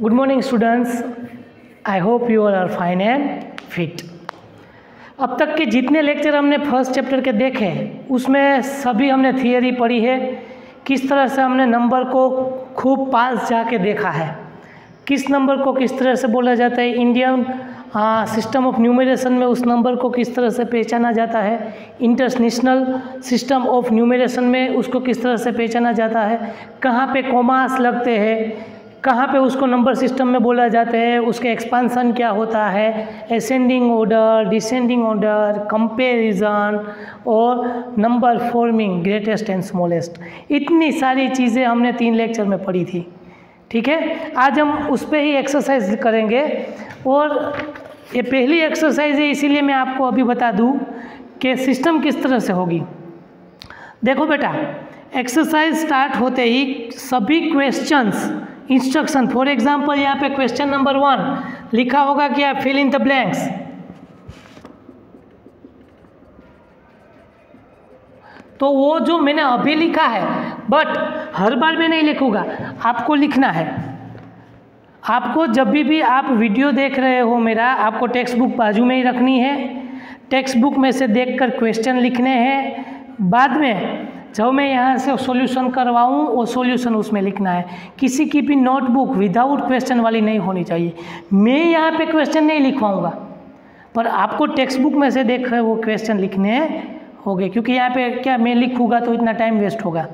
Good morning students, I hope you are fine and fit. अब तक के जितने लेक्चर हमने फर्स्ट चैप्टर के देखे उसमें सभी हमने थियरी पढ़ी है, किस तरह से हमने नंबर को खूब पास जाके देखा है, किस नंबर को किस तरह से बोला जाता है, इंडियन सिस्टम ऑफ न्यूमरेशन में उस नंबर को किस तरह से पहचाना जाता है, इंटरनेशनल सिस्टम ऑफ न्यूमरेशन में उसको किस तरह से पहचाना जाता है, कहाँ पे कॉमास लगते हैं, कहाँ पे उसको नंबर सिस्टम में बोला जाता है, उसके एक्सपांसन क्या होता है, ascending order, descending order, comparison और number forming greatest and smallest, इतनी सारी चीज़ें हमने 3 लेक्चर में पढ़ी थी। ठीक है, आज हम उस पर ही एक्सरसाइज करेंगे और ये पहली एक्सरसाइज है, इसीलिए मैं आपको अभी बता दूं कि सिस्टम किस तरह से होगी। देखो बेटा, एक्सरसाइज स्टार्ट होते ही सभी क्वेश्चंस इंस्ट्रक्शन, फॉर एग्जांपल यहाँ पे क्वेश्चन नंबर 1 लिखा होगा क्या, फिल इन द ब्लैंक्स। तो वो जो मैंने अभी लिखा है, बट हर बार मैं नहीं लिखूंगा, आपको लिखना है। आपको जब भी आप वीडियो देख रहे हो मेरा, आपको टेक्स्ट बुक बाजू में ही रखनी है, टेक्स्ट बुक में से देखकर क्वेश्चन लिखने हैं, बाद में जब मैं यहाँ से सॉल्यूशन करवाऊँ वो सॉल्यूशन उसमें लिखना है। किसी की भी नोटबुक विदाउट क्वेश्चन वाली नहीं होनी चाहिए। मैं यहाँ पे क्वेश्चन नहीं लिखवाऊँगा, पर आपको टेक्स्ट बुक में से देख वो क्वेश्चन लिखने होंगे, क्योंकि यहाँ पे क्या मैं लिखूँगा तो इतना टाइम वेस्ट होगा।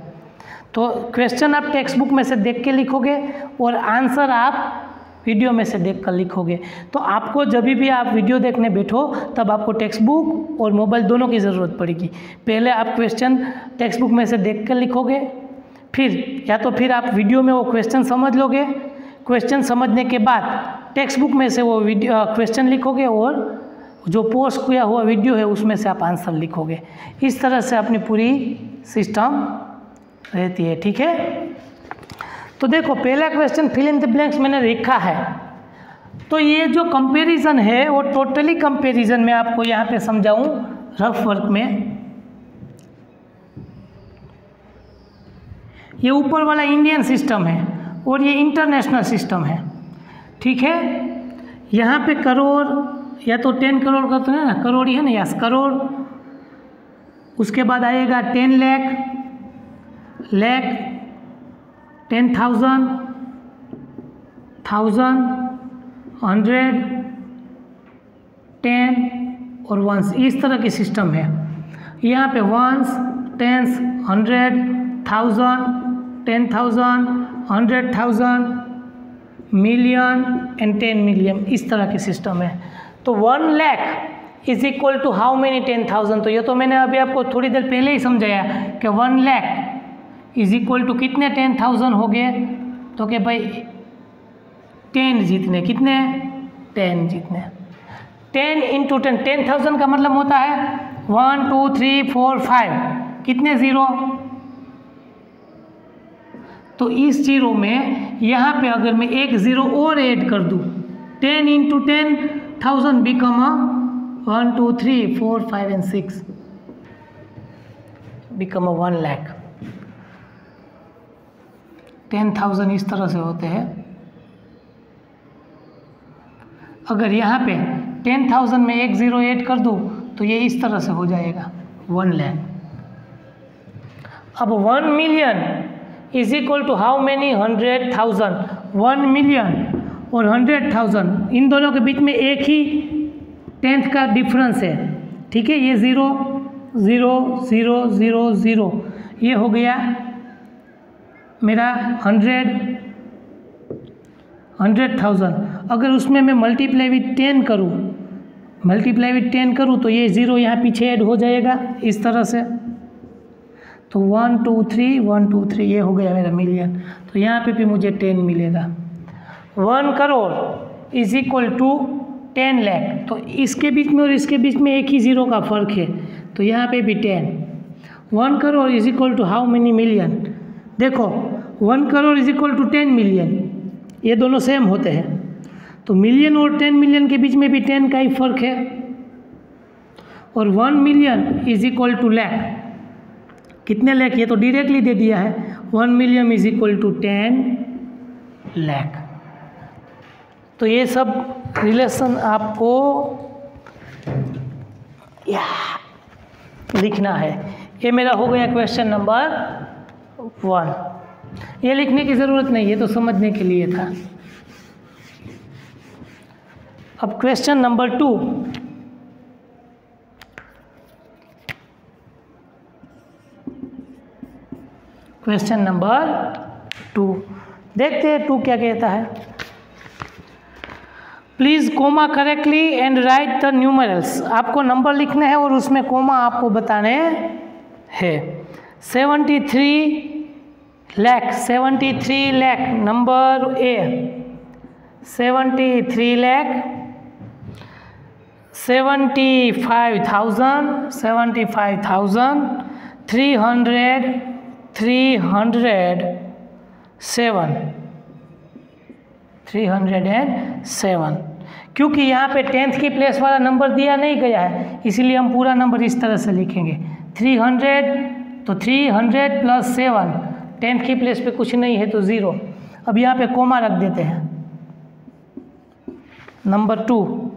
तो क्वेश्चन आप टेक्स्ट बुक में से देख के लिखोगे और आंसर आप वीडियो में से देख कर लिखोगे। तो आपको जब भी आप वीडियो देखने बैठो तब आपको टेक्स्ट बुक और मोबाइल दोनों की ज़रूरत पड़ेगी। पहले आप क्वेश्चन टेक्स्ट बुक में से देख कर लिखोगे, फिर या तो फिर आप वीडियो में वो क्वेश्चन समझ लोगे, क्वेश्चन समझने के बाद टेक्स्ट बुक में से वो वीडियो क्वेश्चन लिखोगे और जो पोस्ट किया हुआ वीडियो है उसमें से आप आंसर लिखोगे। इस तरह से अपनी पूरी सिस्टम रहती है। ठीक है, तो देखो पहला question fill in the blanks मैंने लिखा है। तो ये जो कंपैरिजन है वो टोटली कंपैरिजन में आपको यहाँ पे समझाऊं रफ वर्क में। ये ऊपर वाला इंडियन सिस्टम है और ये इंटरनेशनल सिस्टम है। ठीक है, यहाँ पे करोड़ या तो 10 करोड़ करते हैं ना, करोड़ ही है ना, यस करोड़, उसके बाद आएगा 10 लाख, 10,000, 1,000, 100, 10 और वंस, इस तरह की सिस्टम है। यहाँ पे ones, tens, 100, 1000, 10,000, 100,000, million and 10 million, इस तरह की सिस्टम है। तो 1 lakh is equal to how many 10,000। तो ये तो मैंने अभी आपको थोड़ी देर पहले ही समझाया कि 1 लाख इज इक्वल टू कितने 10,000 हो गए, तो कि भाई 10 जीतने, कितने 10 जीतने, 10 इंटू 10, 10,000 का मतलब होता है 1 2 3 4 5, कितने 0। तो इस 0 में यहाँ पे अगर मैं एक 0 और ऐड कर दूँ, 10 into 10,000 become 1 2 3 4 5 and 6 become 1 lakh. 10,000 इस तरह से होते हैं। अगर यहाँ पे 10,000 में एक 0 ऐड कर दूँ तो ये इस तरह से हो जाएगा 1 लाख। अब 1 million is equal to how many 100,000। 1 million और 100,000 इन दोनों के बीच में एक ही 10th का डिफरेंस है। ठीक है, ये 0 0 0 0 0, ये हो गया मेरा 100,000। अगर उसमें मैं मल्टीप्लाई विथ 10 करूँ तो ये 0 यहाँ पीछे ऐड हो जाएगा इस तरह से। तो 1 2 3 1 2 3, ये हो गया मेरा मिलियन। तो यहाँ पे भी मुझे 10 मिलेगा। 1 crore is equal to 10 lakh. तो इसके बीच में और इसके बीच में एक ही 0 का फर्क है, तो यहाँ पे भी 10। 1 crore is equal to how many million. देखो 1 crore is equal to 10 million, ये दोनों सेम होते हैं। तो मिलियन और 10 मिलियन के बीच में भी 10 का ही फर्क है। और 1 million is equal to lakh, कितने लाख, ये तो डायरेक्टली दे दिया है। 1 million is equal to 10 lakh. तो ये सब रिलेशन आपको लिखना है। ये मेरा हो गया क्वेश्चन नंबर 1। ये लिखने की ज़रूरत नहीं है, तो समझने के लिए था। अब क्वेश्चन नंबर 2। क्वेश्चन नंबर 2 देखते हैं 2 क्या कहता है। Please comma correctly and write the numerals. आपको नंबर लिखने हैं और उसमें कोमा आपको बताने हैं। 73 लाख नंबर ए, 73 लाख, 75,000, 307। क्योंकि यहाँ पे 10th की प्लेस वाला नंबर दिया नहीं गया है, इसीलिए हम पूरा नंबर इस तरह से लिखेंगे 300, तो 300 + 7, 10th की प्लेस पे कुछ नहीं है तो 0। अब यहाँ पे कोमा रख देते हैं। नंबर 2,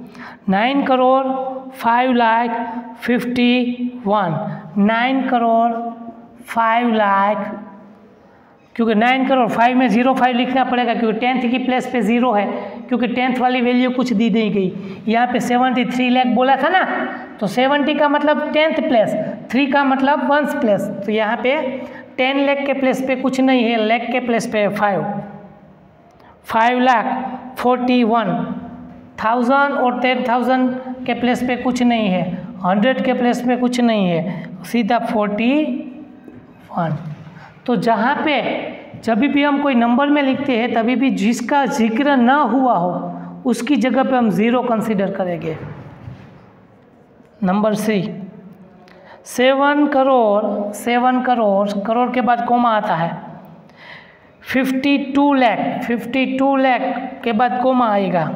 9,05,51,000, 9,05,00,000, क्योंकि 9,05,000 में 05 लिखना पड़ेगा, क्योंकि 10th की प्लेस पे 0 है, क्योंकि 10th वाली वैल्यू कुछ दी नहीं गई। यहाँ पे 73 लाख बोला था ना, तो 70 का मतलब 10th प्लेस, 3 का मतलब 1st प्लेस, तो यहाँ पे 10 लाख के प्लेस पे कुछ नहीं है, लाख के प्लेस पे 5,41,000 और 10,000 के प्लेस पे कुछ नहीं है, 100 के प्लेस पे कुछ नहीं है, सीधा 41। तो जहाँ पे जब भी हम कोई नंबर में लिखते हैं तभी भी जिसका जिक्र ना हुआ हो उसकी जगह पे हम 0 कंसीडर करेंगे। नंबर 3, 7 करोड़ के बाद कोमा आता है। 52 लाख के बाद कोमा आएगा।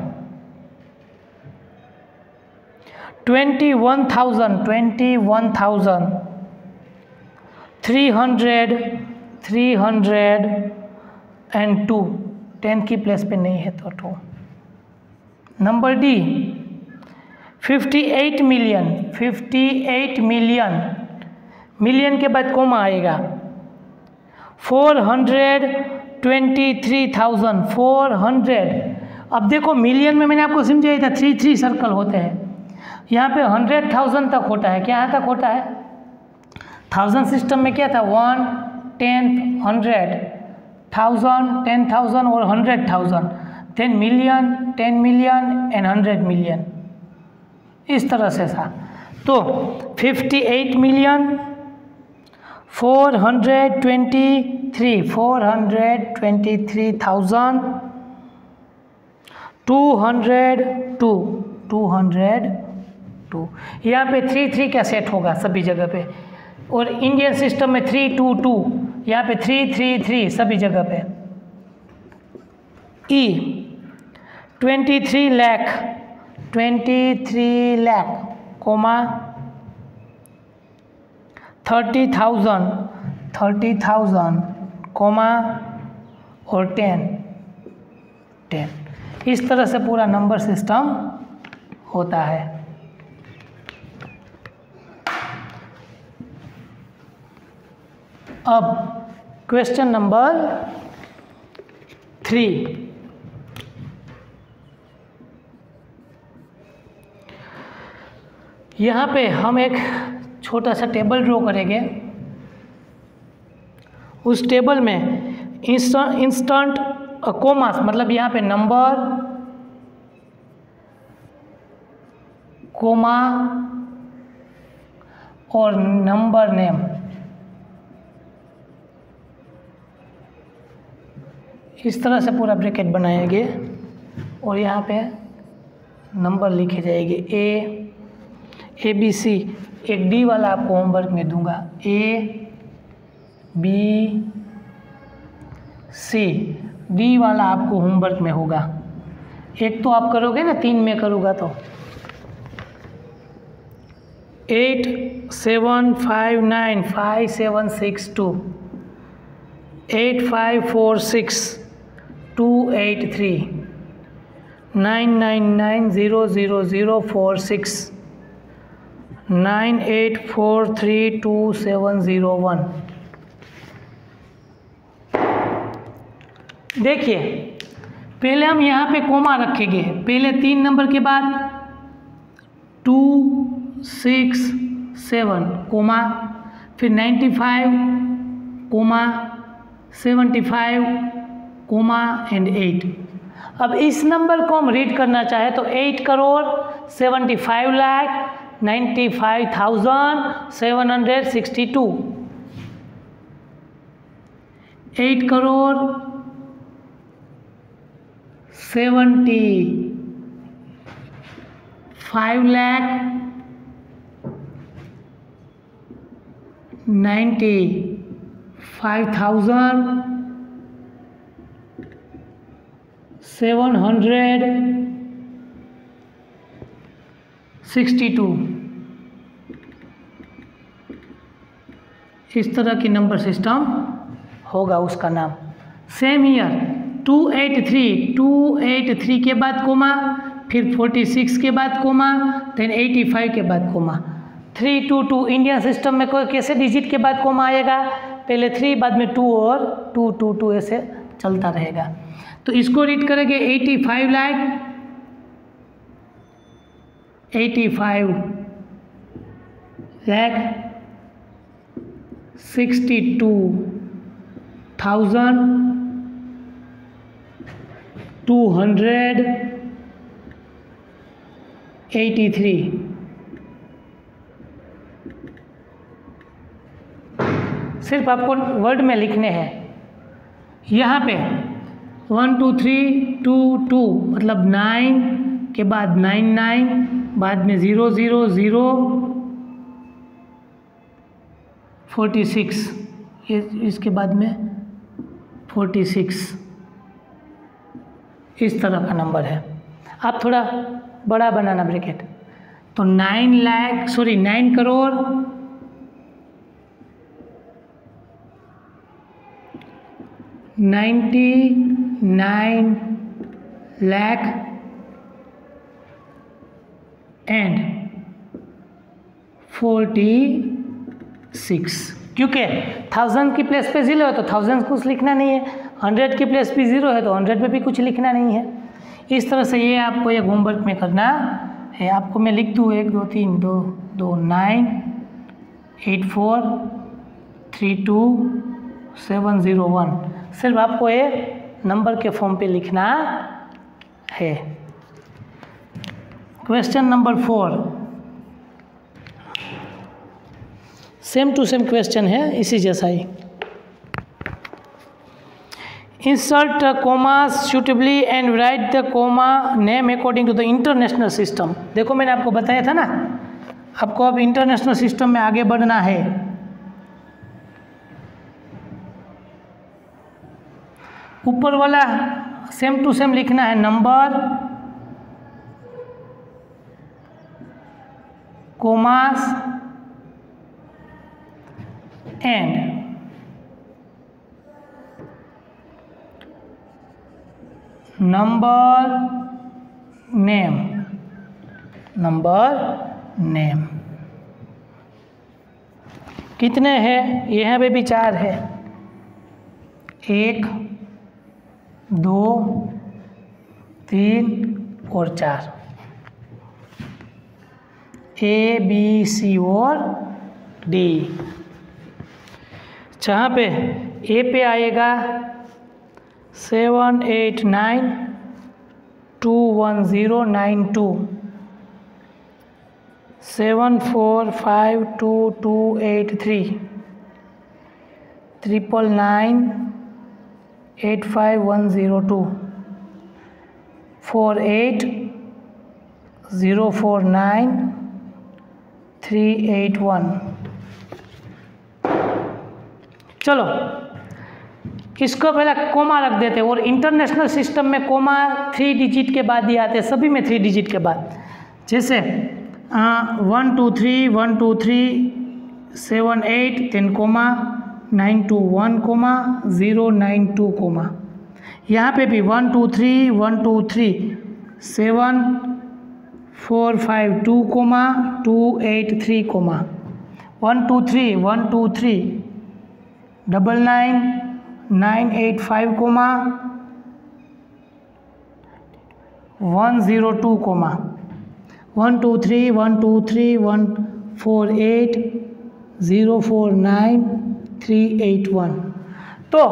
21,000, 302, 10th की प्लेस पे नहीं है तो 2। नंबर डी, 58 मिलियन के बाद कोमा आएगा। 423,000, 400। अब देखो मिलियन में मैंने आपको समझाया था 3 सर्कल होते हैं, यहाँ पे 100,000 तक होता है। क्या तक होता है? 1000 सिस्टम में क्या था? 1, 10, 100, 1000, 10,000 और 100,000, 10 मिलियन, 10 मिलियन एंड 100 मिलियन, इस तरह से था। तो 58 मिलियन, 423,000, 202, यहाँ पे 3 का सेट होगा सभी जगह पे, और इंडियन सिस्टम में 322, यहाँ पे 333 सभी जगह पे। ई 23 लाख कोमा 30,000 कोमा और 10। इस तरह से पूरा नंबर सिस्टम होता है। अब क्वेश्चन नंबर 3, यहाँ पे हम एक छोटा सा टेबल ड्रॉ करेंगे। उस टेबल में इंस्टेंट कोमास, मतलब यहाँ पे नंबर, कोमा और नंबर नेम, इस तरह से पूरा ब्रैकेट बनाएंगे और यहाँ पे नंबर लिखे जाएंगे। ABC, एक डी वाला आपको होमवर्क में दूंगा, ABC, डी वाला आपको होमवर्क में होगा। एक तो आप करोगे ना, 3 में करूँगा तो 87595762, 8546 283, 999000046 984322701। देखिए पहले हम यहाँ पे कोमा रखेंगे, पहले 3 नंबर के बाद 2 6 7 कोमा, फिर 95 कोमा 75 कोमा एंड 8। अब इस नंबर को हम रीड करना चाहे तो 8,75,95,762 8,75,95,762 इस तरह की नंबर सिस्टम होगा उसका नाम। सेम ईयर 283 के बाद कोमा, फिर 46 के बाद कोमा, देन 85 के बाद कोमा। 322 इंडियन सिस्टम में कोई कैसे डिजिट के बाद कोमा आएगा, पहले 3 बाद में 2 और 222 ऐसे चलता रहेगा। तो इसको रीड करेंगे 85 लाख 62,283। सिर्फ आपको वर्ड में लिखने हैं। यहाँ पे 1 2 3 2 2 मतलब 9 के बाद 99, बाद में 0 0 0 46, इसके बाद में 46 इस तरह का नंबर है। आप थोड़ा बड़ा बनाना ब्रैकेट, तो 9 करोड़ 99 लाख एंड 46। क्योंकि 1000 की प्लेस पे 0 है तो 1000 कुछ लिखना नहीं है, 100 की प्लेस पे 0 है तो 100 पे भी कुछ लिखना नहीं है। इस तरह से ये आपको एक होमवर्क में करना है। आपको मैं लिख दूँ 1 2 3 2 2 9 8 4 3 2 7 0 1। सिर्फ आपको ये नंबर के फॉर्म पे लिखना है। Question number 4 same to same question है, इसी जैसा ही। Insert commas suitably and write the comma name according to the international system. देखो मैंने आपको बताया था ना, आपको अब इंटरनेशनल सिस्टम में आगे बढ़ना है। ऊपर वाला सेम टू सेम लिखना है, number commas and number name कितने हैं, यहाँ पे भी 4 है, 1 2 3 और 4, A B C और D। जहाँ पे A पे आएगा 7892109 7452283 99985 48049 381। चलो इसको पहले कोमा रख देते हैं, और इंटरनेशनल सिस्टम में कोमा 3 डिजिट के बाद ही आते हैं, सभी में 3 डिजिट के बाद। जैसे 1 2 3 1 2 3 7 8 10 कोमा 9 2 1 कोमा 0 9 2 कोमा। यहाँ पे भी 1 2 3 1 2 3 7452, 283, 123 99985, 102, 123 148 049 381। तो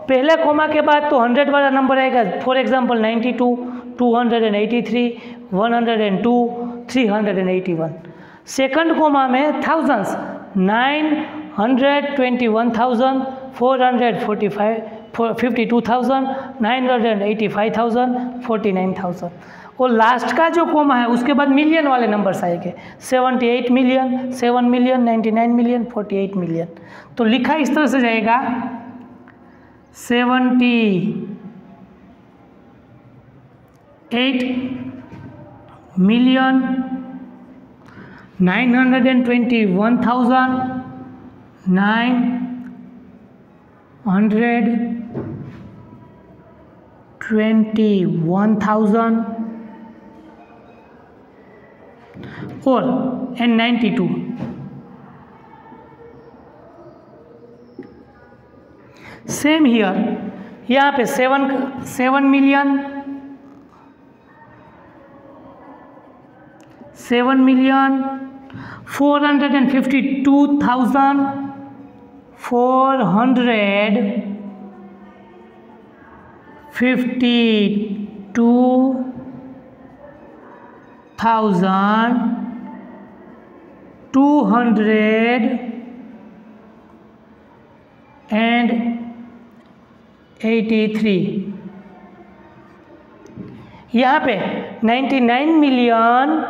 पहले कोमा के बाद तो 100 वाला नंबर आएगा, फॉर एग्जांपल 92, 283, 102, 381। सेकंड कोमा में थाउजेंड्स, 921,000, 445, 52,000, 985,000, 49,000। और लास्ट का जो कोमा है उसके बाद मिलियन वाले नंबर्स आएंगे, 78 मिलियन, 7 मिलियन, 99 मिलियन, 48 मिलियन। तो लिखा इस तरह से जाएगा 78 मिलियन 921,000 और 92। सेम हियर, यहाँ पे 7 मिलियन 452,283। यहाँ पे 99 मिलियन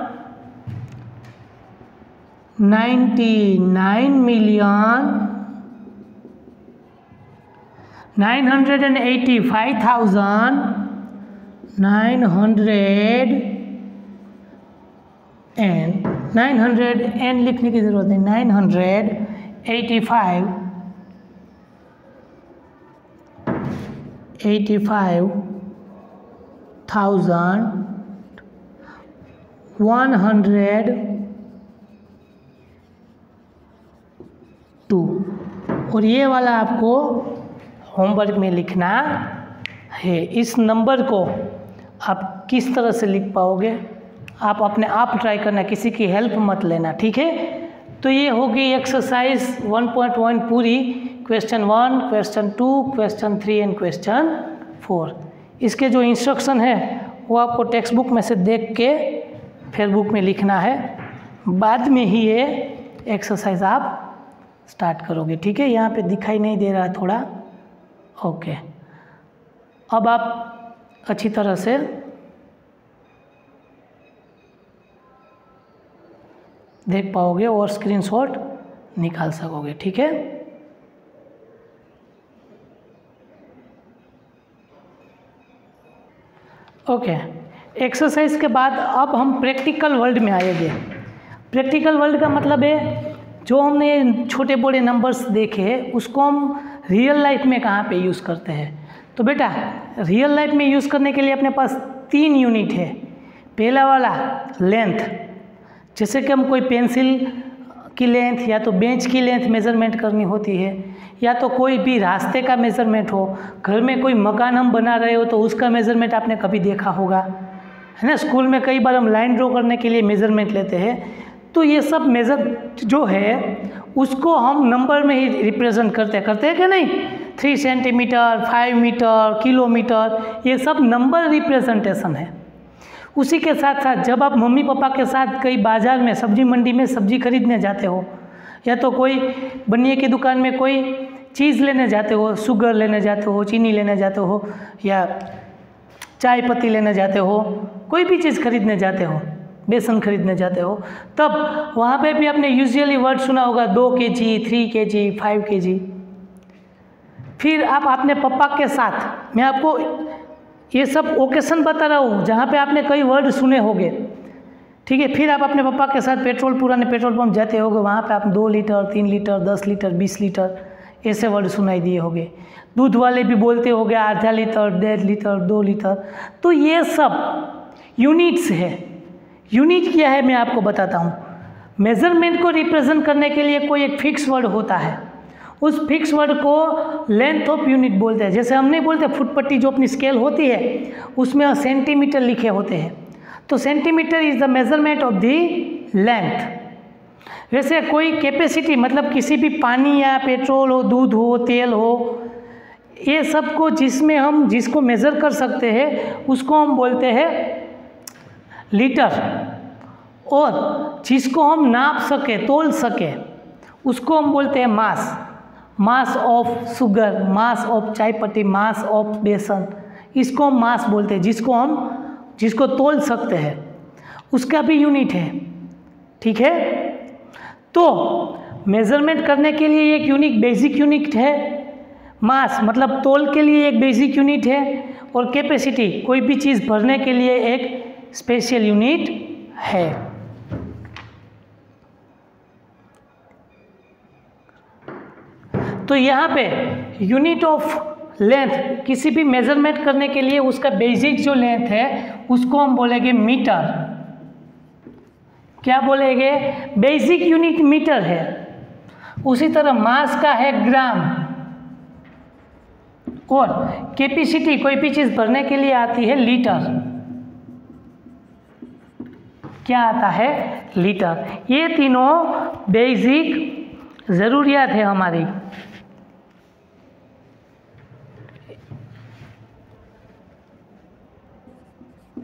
985,900 एंड लिखने की जरूरत है, 85,102। और ये वाला आपको होमवर्क में लिखना है। इस नंबर को आप किस तरह से लिख पाओगे, आप अपने आप ट्राई करना, किसी की हेल्प मत लेना, ठीक है। तो ये होगी एक्सरसाइज 1.1 पूरी, question 1, question 2, question 3 and question 4। इसके जो इंस्ट्रक्शन है वो आपको टेक्स्ट बुक में से देख के फिर बुक में लिखना है, बाद में ही ये एक्सरसाइज आप स्टार्ट करोगे, ठीक है। यहाँ पे दिखाई नहीं दे रहा है थोड़ा, ओके। अब आप अच्छी तरह से देख पाओगे और स्क्रीनशॉट निकाल सकोगे, ठीक है। ओके, एक्सरसाइज के बाद अब हम प्रैक्टिकल वर्ल्ड में आएंगे। प्रैक्टिकल वर्ल्ड का मतलब है जो हमने छोटे बड़े नंबर्स देखे उसको हम रियल लाइफ में कहाँ पे यूज़ करते हैं। तो बेटा रियल लाइफ में यूज़ करने के लिए अपने पास 3 यूनिट है। पहला वाला लेंथ, जैसे कि हम कोई पेंसिल की लेंथ या तो बेंच की लेंथ मेज़रमेंट करनी होती है, या तो कोई भी रास्ते का मेज़रमेंट हो, घर में कोई मकान हम बना रहे हो तो उसका मेज़रमेंट आपने कभी देखा होगा, है ना। स्कूल में कई बार हम लाइन ड्रॉ करने के लिए मेज़रमेंट लेते हैं। तो ये सब मेज़र जो है उसको हम नंबर में ही रिप्रेजेंट करते हैं कि नहीं। 3 सेंटीमीटर, 5 मीटर, किलोमीटर, ये सब नंबर रिप्रेजेंटेशन है। उसी के साथ साथ जब आप मम्मी पापा के साथ कई बाज़ार में, सब्जी मंडी में सब्जी खरीदने जाते हो, या तो कोई बनिए की दुकान में कोई चीज़ लेने जाते हो, शुगर लेने जाते हो, चीनी लेने जाते हो, या चाय पत्ती लेने जाते हो, कोई भी चीज़ खरीदने जाते हो, बेसन खरीदने जाते हो, तब वहाँ पे भी आपने यूजुअली वर्ड सुना होगा 2 kg, 3 kg, 5 kg। फिर आप अपने पापा के साथ, मैं आपको ये सब ओकेशन बता रहा हूँ जहाँ पे आपने कई वर्ड सुने होंगे, ठीक है। फिर आप अपने पापा के साथ पुराने पेट्रोल पंप जाते होगे, वहाँ पे आप 2 लीटर, 3 लीटर, 10 लीटर, 20 लीटर ऐसे वर्ड सुनाई दिए होंगे। दूध वाले भी बोलते होंगे आधा लीटर, 1.5 लीटर, 2 लीटर। तो ये सब यूनिट्स है। यूनिट क्या है मैं आपको बताता हूँ। मेजरमेंट को रिप्रेजेंट करने के लिए कोई एक फिक्स वर्ड होता है, उस फिक्स वर्ड को लेंथ ऑफ यूनिट बोलते हैं। जैसे हम नहीं बोलते फुटपट्टी जो अपनी स्केल होती है उसमें सेंटीमीटर लिखे होते हैं, तो centimetre is the measurement of the length. वैसे कोई कैपेसिटी मतलब किसी भी पानी या पेट्रोल हो, दूध हो, तेल हो, ये सब को जिसको मेज़र कर सकते हैं उसको हम बोलते हैं लीटर, और जिसको हम नाप सके, तोल सके, उसको हम बोलते हैं mass. Mass of sugar, mass of चाय पत्ती, मास ऑफ बेसन, इसको हम मास बोलते हैं। जिसको तोल सकते हैं उसका भी यूनिट है, ठीक है। तो मेज़रमेंट करने के लिए एक यूनिक बेसिक यूनिट है, मास मतलब तोल के लिए एक बेसिक यूनिट है, और कैपेसिटी कोई भी चीज़ भरने के लिए एक स्पेशल यूनिट है। तो यहाँ पे यूनिट ऑफ लेंथ किसी भी मेजरमेंट करने के लिए उसका बेसिक जो लेंथ है उसको हम बोलेंगे मीटर। क्या बोलेंगे? बेसिक यूनिट मीटर है। उसी तरह मास का है ग्राम, और कैपेसिटी कोई भी चीज़ भरने के लिए आती है लीटर। क्या आता है? लीटर। ये तीनों बेसिक ज़रूरियात है हमारी।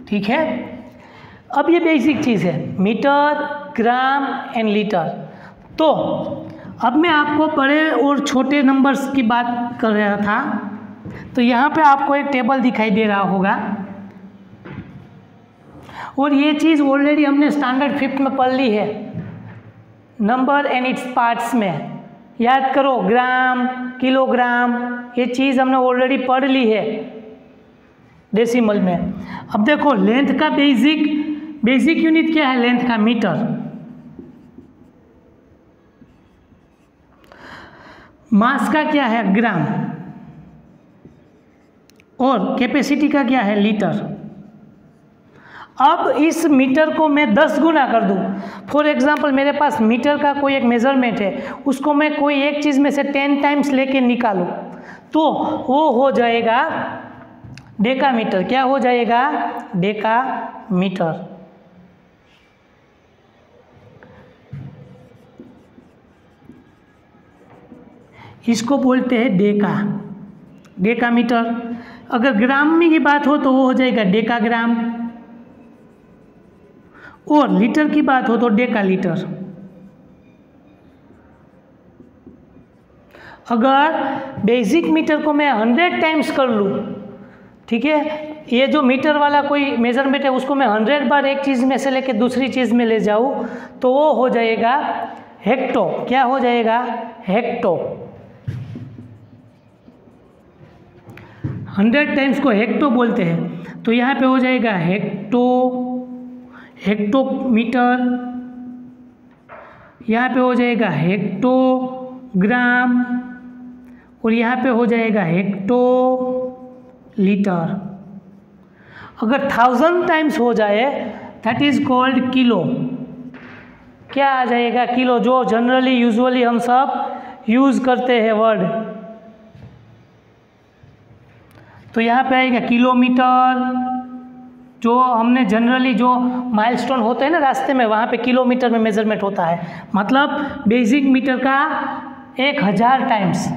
ठीक है। अब ये बेसिक चीज़ है मीटर, ग्राम एंड लीटर। तो अब मैं आपको बड़े और छोटे नंबर्स की बात कर रहा था, तो यहाँ पे आपको एक टेबल दिखाई दे रहा होगा, और ये चीज़ ऑलरेडी हमने स्टैंडर्ड 5th में पढ़ ली है, नंबर एंड इट्स पार्ट्स में। याद करो, ग्राम, किलोग्राम, ये चीज़ हमने ऑलरेडी पढ़ ली है डेसिमल में। अब देखो लेंथ का बेसिक यूनिट क्या है? लेंथ का मीटर। मास का क्या है? ग्राम। और कैपेसिटी का क्या है? लीटर। अब इस मीटर को मैं 10 गुना कर दूं। फॉर एग्जांपल मेरे पास मीटर का कोई एक मेजरमेंट है, उसको मैं कोई एक चीज़ में से 10 टाइम्स लेके निकालूं तो वो हो जाएगा डेकामीटर। क्या हो जाएगा? डेकामीटर। इसको बोलते हैं डेकामीटर। अगर ग्राम में की बात हो तो वो हो जाएगा डेकाग्राम, और लीटर की बात हो तो डेकालीटर। अगर बेसिक मीटर को मैं 100 टाइम्स कर लूँ, ठीक है, ये जो मीटर वाला कोई मेजरमेंट है उसको मैं 100 बार एक चीज़ में से लेके दूसरी चीज़ में ले जाऊँ तो वो हो जाएगा हेक्टो। क्या हो जाएगा? हेक्टो। 100 टाइम्स को हेक्टो बोलते हैं। तो यहाँ पे हो जाएगा हेक्टोमीटर, यहाँ पे हो जाएगा हेक्टोग्राम, और यहाँ पे हो जाएगा हेक्टोलीटर। अगर 1000 टाइम्स हो जाए दैट इज कॉल्ड किलो। क्या आ जाएगा? किलो, जो जनरली यूजुअली हम सब यूज़ करते हैं वर्ड। तो यहाँ पे आएगा किलोमीटर, जो हमने जनरली जो माइलस्टोन होते हैं ना रास्ते में, वहाँ पे किलोमीटर में मेजरमेंट होता है। मतलब बेसिक मीटर का 1000 टाइम्स।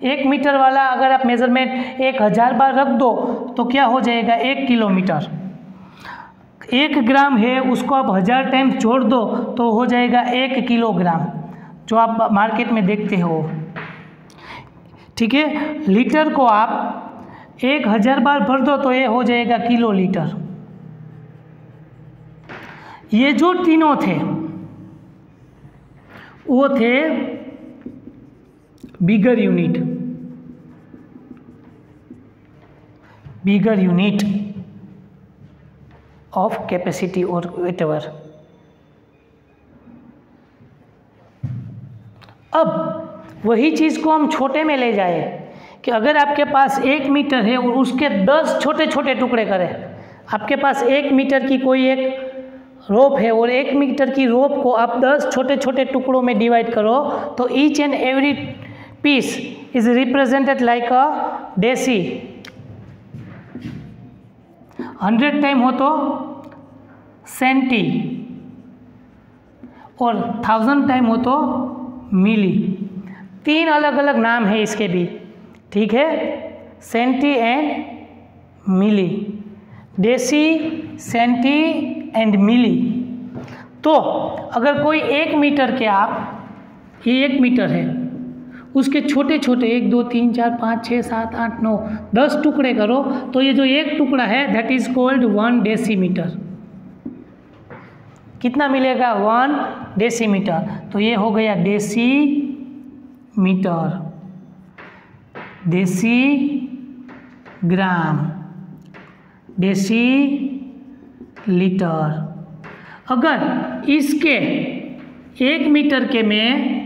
1 मीटर वाला अगर आप मेजरमेंट 1000 बार रख दो तो क्या हो जाएगा? 1 किलोमीटर। 1 ग्राम है, उसको आप 1000 टाइम्स जोड़ दो तो हो जाएगा 1 किलोग्राम, जो आप मार्केट में देखते हो। ठीक है। लीटर को आप 1000 बार भर दो तो ये हो जाएगा किलो लीटर। ये जो तीनों थे वो थे बिगर यूनिट ऑफ कैपेसिटी और व्हाटएवर। अब वही चीज़ को हम छोटे में ले जाए कि अगर आपके पास 1 मीटर है और उसके 10 छोटे छोटे टुकड़े करें, आपके पास 1 मीटर की कोई एक रोप है और 1 मीटर की रोप को आप 10 छोटे छोटे टुकड़ों में डिवाइड करो तो each and every piece is represented like a deci. 100 time हो तो सेंटी और 1000 टाइम हो तो मिली। 3 अलग अलग नाम है इसके भी, ठीक है, centi and milli, deci, centi and milli. तो अगर कोई 1 मीटर के आप, ये 1 मीटर है, उसके छोटे छोटे 1 2 3 4 5 6 7 8 9 10 टुकड़े करो तो ये जो एक टुकड़ा है दैट इज कॉल्ड 1 डेसीमीटर। कितना मिलेगा? 1 डेसीमीटर। तो ये हो गया डेसीमीटर, डेसी ग्राम, डेसी लीटर। अगर इसके 1 मीटर के में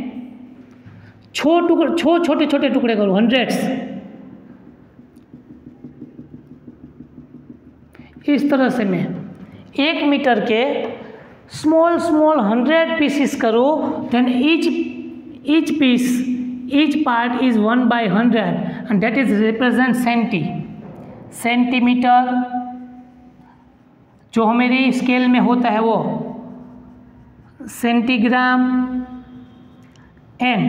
छोटे छोटे टुकड़े करो, हंड्रेड्स, इस तरह से मैं 1 मीटर के स्मॉल 100 पीसेस करो, then each piece, each part is 1/100 and that is represent centimetre. जो हमारी स्केल में होता है वो सेंटीग्राम एंड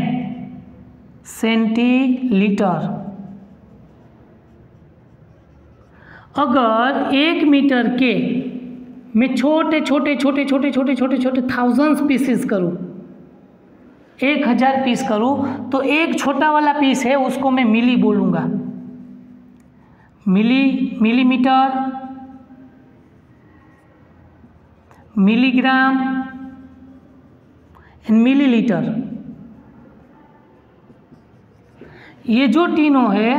सेंटीलीटर। अगर 1 मीटर के मैं छोटे छोटे थाउजेंड्स पीसेस करूँ, 1000 पीस करूँ, तो एक छोटा वाला पीस है उसको मैं मिली बोलूँगा, मिलीमीटर, मिलीग्राम एंड मिलीलीटर। ये जो तीनों है,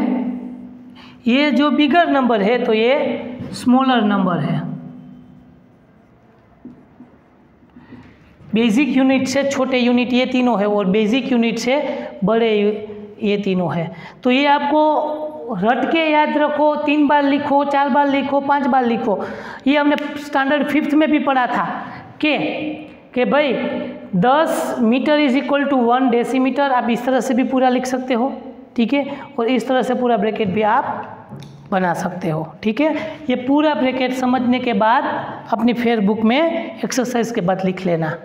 ये जो बिगर नंबर है तो ये स्मॉलर नंबर है। बेसिक यूनिट से छोटे यूनिट ये तीनों है और बेसिक यूनिट से बड़े ये तीनों है। तो ये आपको रट के याद रखो, 3 बार लिखो, 4 बार लिखो, 5 बार लिखो। ये हमने स्टैंडर्ड 5th में भी पढ़ा था कि भाई 10 metre is equal to 1 decimetre. आप इस तरह से भी पूरा लिख सकते हो, ठीक है, और इस तरह से पूरा ब्रैकेट भी आप बना सकते हो, ठीक है। ये पूरा ब्रैकेट समझने के बाद अपनी फेयर बुक में एक्सरसाइज के बाद लिख लेना।